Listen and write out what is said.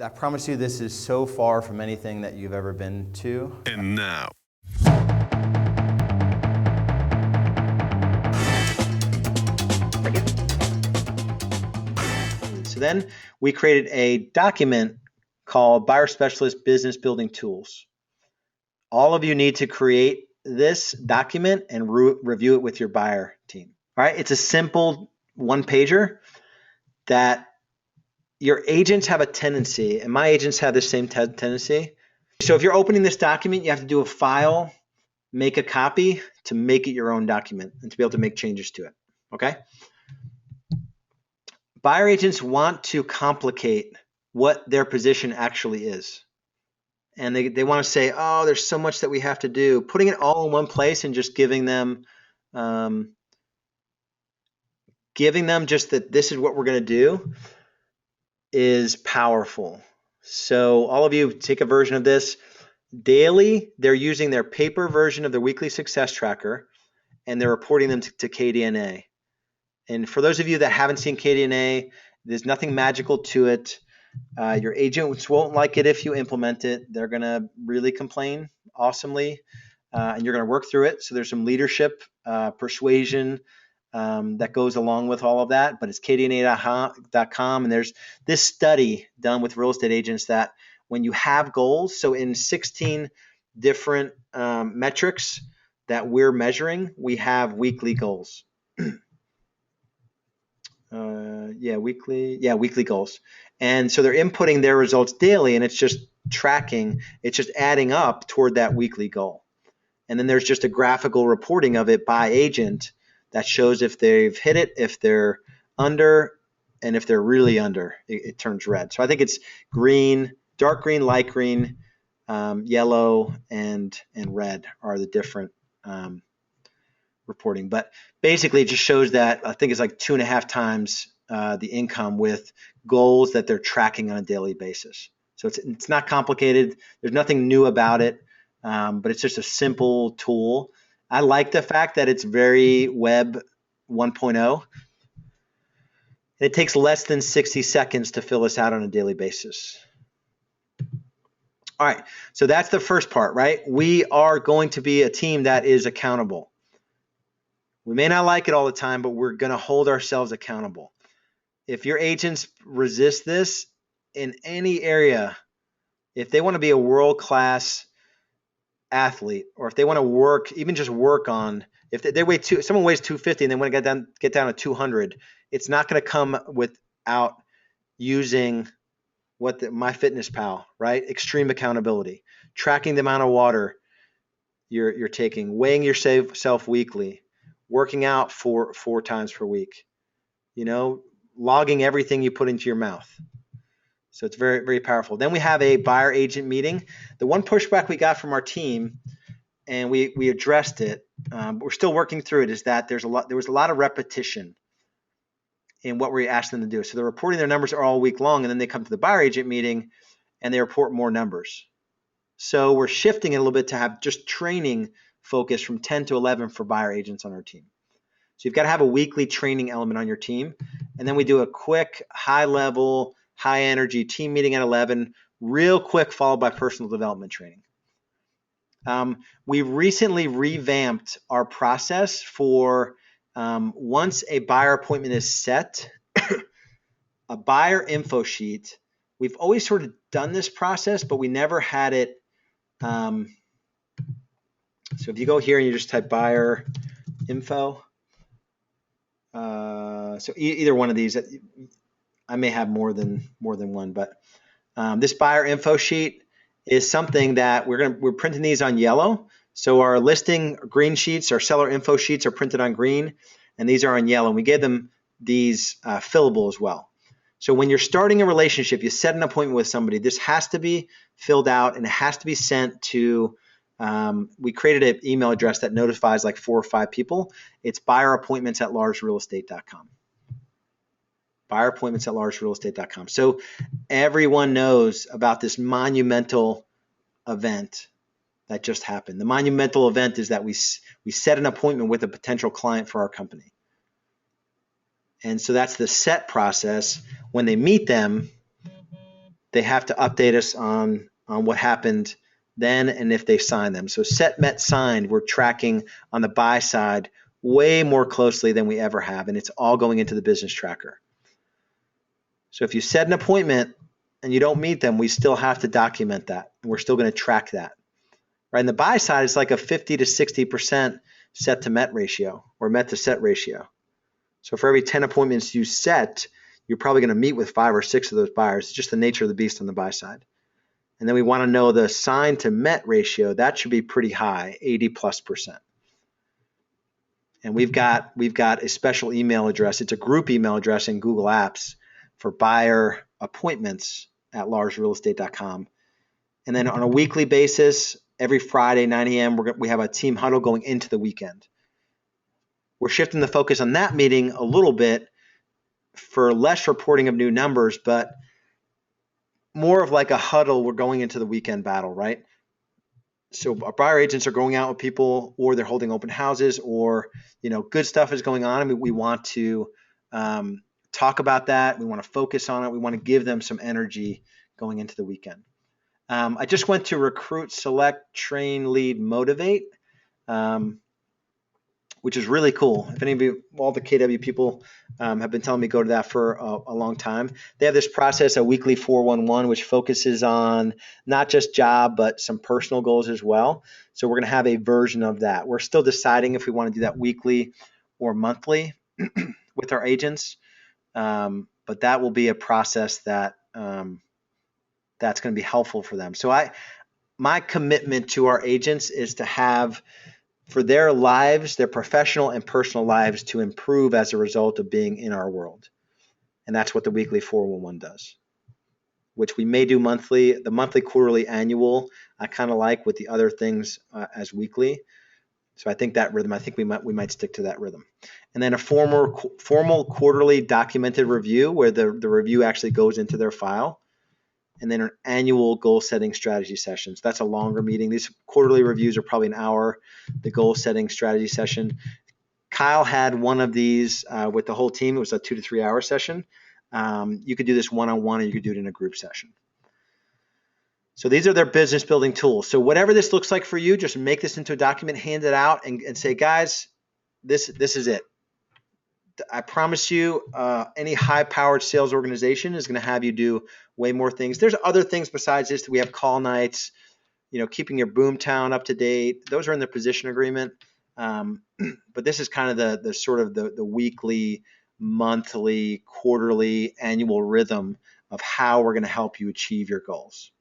I promise you this is so far from anything that you've ever been to. And now. So then we created a document called Buyer Specialist Business Building Tools. All of you need to create this document and review it with your buyer team. All right, it's a simple one-pager that your agents have a tendency, and my agents have the same tendency. So if you're opening this document, you have to do a file, make a copy to make it your own document and to be able to make changes to it, okay? Buyer agents want to complicate what their position actually is. And they want to say, oh, there's so much that we have to do. Putting it all in one place and just giving them just that this is what we're going to do is powerful. So all of you take a version of this. Daily, they're using their paper version of the weekly success tracker, and they're reporting them to KDNA. And for those of you that haven't seen KDNA, there's nothing magical to it. Your agents won't like it if you implement it. They're going to really complain awesomely, and you're going to work through it. So there's some leadership, persuasion that goes along with all of that. But it's kdna.com, and there's this study done with real estate agents that when you have goals, so in 16 different metrics that we're measuring, we have weekly goals. Weekly goals. And so they're inputting their results daily, and it's just tracking, it's just adding up toward that weekly goal. And then there's just a graphical reporting of it by agent that shows if they've hit it, if they're under, and if they're really under, it turns red. So I think it's green, dark green, light green, yellow, and red are the different reporting. But basically it just shows that I think it's like 2.5 times the income with goals that they're tracking on a daily basis. So it's not complicated. There's nothing new about it, but it's just a simple tool. I like the fact that it's very web 1.0. It takes less than 60 seconds to fill this out on a daily basis. All right, so that's the first part, right? We are going to be a team that is accountable. We may not like it all the time, but we're going to hold ourselves accountable. If your agents resist this in any area, if they want to be a world-class athlete, or if they want to work, even just work on, if they weigh someone weighs 250 and they want to get down to 200, it's not going to come without using MyFitnessPal, right? Extreme accountability, tracking the amount of water you're taking, weighing yourself weekly, working out four times per week, logging everything you put into your mouth. So it's very, very powerful. Then we have a buyer agent meeting. The one pushback we got from our team, and we addressed it, we're still working through it, is that there was a lot of repetition in what we asked them to do. So they're reporting their numbers all week long, and then they come to the buyer agent meeting and they report more numbers. So we're shifting it a little bit to have just training focus from 10 to 11 for buyer agents on our team. So you've got to have a weekly training element on your team. And then we do a quick, high-level, high-energy team meeting at 11, real quick, followed by personal development training. We recently revamped our process for once a buyer appointment is set, a buyer info sheet. We've always sort of done this process, but we never had it. So if you go here and you just type buyer info, so either one of these, I may have more than one, but this buyer info sheet is something that we're printing these on yellow. So our listing green sheets, our seller info sheets are printed on green, and these are on yellow. And we gave them these fillable as well. So when you're starting a relationship, you set an appointment with somebody, this has to be filled out and it has to be sent to, we created an email address that notifies like 4 or 5 people. It's buyerappointments@larsrealestate.com. Buyerappointments@larsrealestate.com. So everyone knows about this monumental event that just happened. The monumental event is that we set an appointment with a potential client for our company. And so that's the set process. When they meet them, they have to update us on what happened then and if they sign them. So set, met, signed, we're tracking on the buy side way more closely than we ever have, and it's all going into the business tracker. So if you set an appointment and you don't meet them, we still have to document that. We're still going to track that. Right? And the buy side is like a 50 to 60% set to met ratio or met to set ratio. So for every 10 appointments you set, you're probably going to meet with 5 or 6 of those buyers. It's just the nature of the beast on the buy side. And then we want to know the sign to met ratio. That should be pretty high, 80+%. And we've got a special email address. It's a group email address in Google Apps for buyer appointments at larsrealestate.com. And then on a weekly basis, every Friday, 9 a.m., we have a team huddle going into the weekend. We're shifting the focus on that meeting a little bit for less reporting of new numbers, but more of like a huddle. We're going into the weekend battle, right? So our buyer agents are going out with people, or they're holding open houses, or good stuff is going on, and we want to talk about that. We want to focus on it. We want to give them some energy going into the weekend. I just went to Recruit, Select, Train, Lead, Motivate, which is really cool. If any of you, all the KW people have been telling me go to that for a long time. They have this process, a weekly 411, which focuses on not just job, but some personal goals as well. So we're going to have a version of that. We're still deciding if we want to do that weekly or monthly with our agents. But that will be a process that that's going to be helpful for them. So my commitment to our agents is to have, for their lives, their professional and personal lives, to improve as a result of being in our world. And that's what the weekly 411 does, which we may do monthly. The monthly, quarterly, annual, I kind of like, with the other things as weekly. So I think that rhythm, I think we might stick to that rhythm. And then a formal quarterly documented review where the review actually goes into their file. And then an annual goal setting strategy sessions. That's a longer meeting. These quarterly reviews are probably an hour. The goal setting strategy session. Kyle had one of these with the whole team. It was a 2 to 3 hour session. You could do this one-on-one, or you could do it in a group session. So these are their business building tools. So whatever this looks like for you, just make this into a document, hand it out, and say, guys, this is it. I promise you, any high-powered sales organization is going to have you do way more things. There's other things besides this. We have call nights, keeping your boomtown up to date. Those are in the position agreement. But this is kind of the sort of the weekly, monthly, quarterly, annual rhythm of how we're going to help you achieve your goals.